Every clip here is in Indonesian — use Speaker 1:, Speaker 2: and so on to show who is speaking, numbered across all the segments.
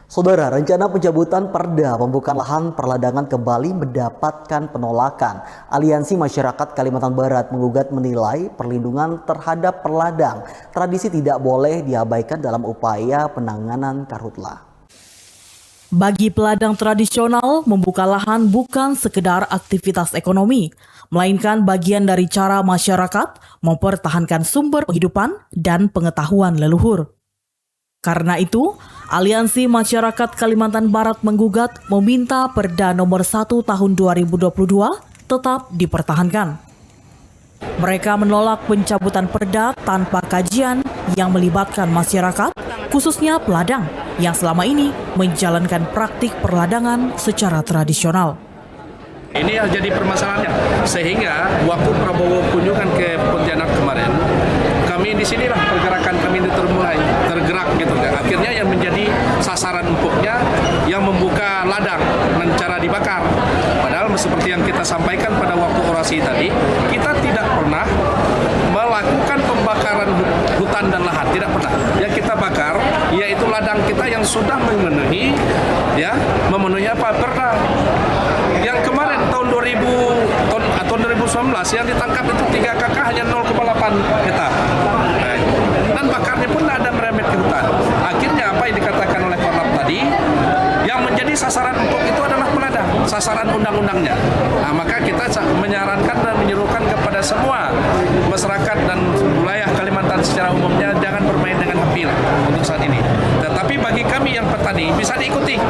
Speaker 1: Saudara, rencana pencabutan perda pembukaan lahan perladangan kembali mendapatkan penolakan. Aliansi Masyarakat Kalimantan Barat menggugat menilai perlindungan terhadap perladang tradisi tidak boleh diabaikan dalam upaya penanganan karhutla.
Speaker 2: Bagi peladang tradisional, membuka lahan bukan sekedar aktivitas ekonomi, melainkan bagian dari cara masyarakat mempertahankan sumber penghidupan dan pengetahuan leluhur. Karena itu, Aliansi Masyarakat Kalimantan Barat menggugat meminta Perda Nomor 1 Tahun 2022 tetap dipertahankan. Mereka menolak pencabutan perda tanpa kajian yang melibatkan masyarakat, khususnya peladang, yang selama ini menjalankan praktik perladangan secara tradisional.
Speaker 3: Ini yang jadi permasalahannya, sehingga waktu Prabowo kunjungan ke Pontianak kemarin, kami di sinilah pergerakan kami termulai tergerak gitu. Dan akhirnya yang menjadi sasaran empuknya yang membuka ladang dengan cara dibakar. Padahal seperti yang kita sampaikan pada waktu orasi tadi, kita tidak pernah melakukan pembakaran hutan dan lahan, tidak pernah. Yang kita bakar yaitu ladang kita yang sudah memenuhi apa perda. Yang kemarin tahun 2019 yang ditangkap itu 3 KK hanya 0,8 hektar. Dan bakarnya pun tidak ada merembet ke hutan. Akhirnya apa yang dikatakan oleh Korlap tadi, yang menjadi sasaran empuk itu adalah peladang, sasaran undang-undangnya. Nah, maka kita menyarankan dan menyuruhkan kepada semua masyarakat dan wilayah Kalimantan secara umumnya jangan bermain dengan api untuk saat ini. Tetapi bagi kami yang petani bisa diikuti.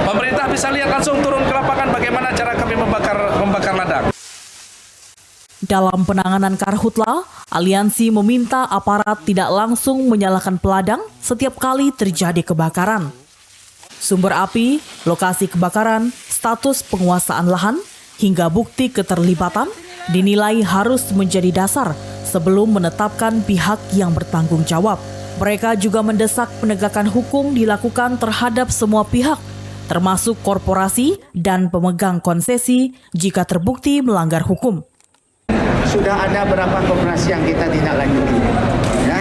Speaker 3: Pemerintah bisa lihat langsung turun ke lapangan bagaimana cara kami membakar ladang.
Speaker 2: Dalam penanganan karhutla, aliansi meminta aparat tidak langsung menyalakan peladang setiap kali terjadi kebakaran. Sumber api, lokasi kebakaran, status penguasaan lahan, hingga bukti keterlibatan dinilai harus menjadi dasar sebelum menetapkan pihak yang bertanggung jawab. Mereka juga mendesak penegakan hukum dilakukan terhadap semua pihak, termasuk korporasi dan pemegang konsesi jika terbukti melanggar hukum.
Speaker 4: Sudah ada beberapa korporasi yang kita tidak lanjuti, ya.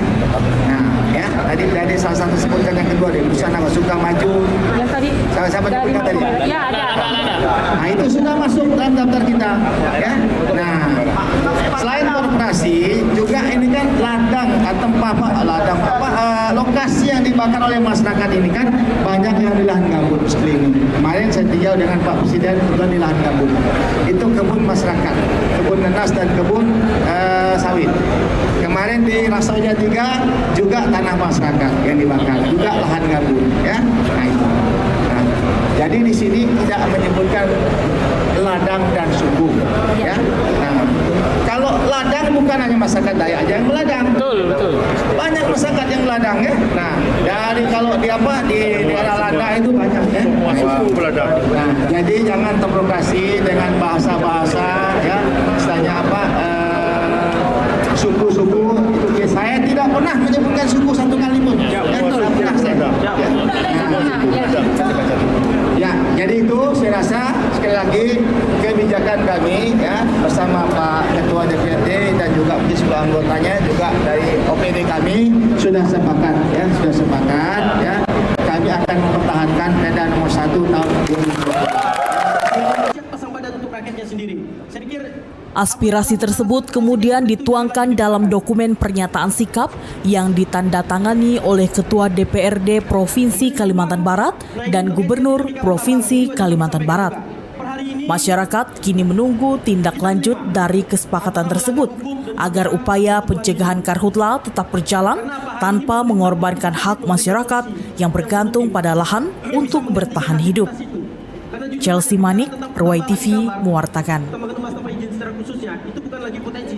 Speaker 4: Nah, ya tadi salah satu sebutkan yang kedua di Busana Suka Maju. Yang tadi. Siapa sebutkan tadi? Ya ada. Nah itu sudah masuk dalam daftar kita, ya. Nah, selain korporasi juga ini kan lokasi yang dibakar oleh masyarakat ini kan banyak yang di lahan gambut sekeliling. Kemarin saya tinjau dengan Pak Presiden kebetulan di lahan gambut. Itu kebun masyarakat, kebun nanas dan kebun sawit. Kemarin di Rasoja 3 juga tanah masyarakat yang dibakar, juga lahan gambut, ya. Nah itu. Nah, jadi di sini tidak menyebutkan ladang dan suku, ya. Nah, kalau ladang bukan hanya masyarakat Dayak aja yang meladang. Betul. Banyak masyarakat yang meladang, ya. Nah, dari kalau di daerah Landa itu banyak, ya. Nah, jadi jangan terprovokasi dengan bahasa-bahasa, ya. Misalnya suku-suku itu. Saya tidak pernah menyebutkan suku satu kali pun. Ya, jadi itu saya rasa sekali lagi kebijakan kami, ya, bersama Pak Ketua DPRD dan juga seluruh anggotanya juga dari OPD kami sudah sepakat, ya. Kami akan mempertahankan Perda Nomor 1 Tahun 2022.
Speaker 5: Pasang badan untuk rakyatnya sendiri. Saya pikir
Speaker 2: aspirasi tersebut kemudian dituangkan dalam dokumen pernyataan sikap yang ditandatangani oleh Ketua DPRD Provinsi Kalimantan Barat dan Gubernur Provinsi Kalimantan Barat. Masyarakat kini menunggu tindak lanjut dari kesepakatan tersebut agar upaya pencegahan karhutla tetap berjalan tanpa mengorbankan hak masyarakat yang bergantung pada lahan untuk bertahan hidup. Chelsea Manik, Ruwai TV, mewartakan.
Speaker 5: secara khususnya itu bukan lagi potensi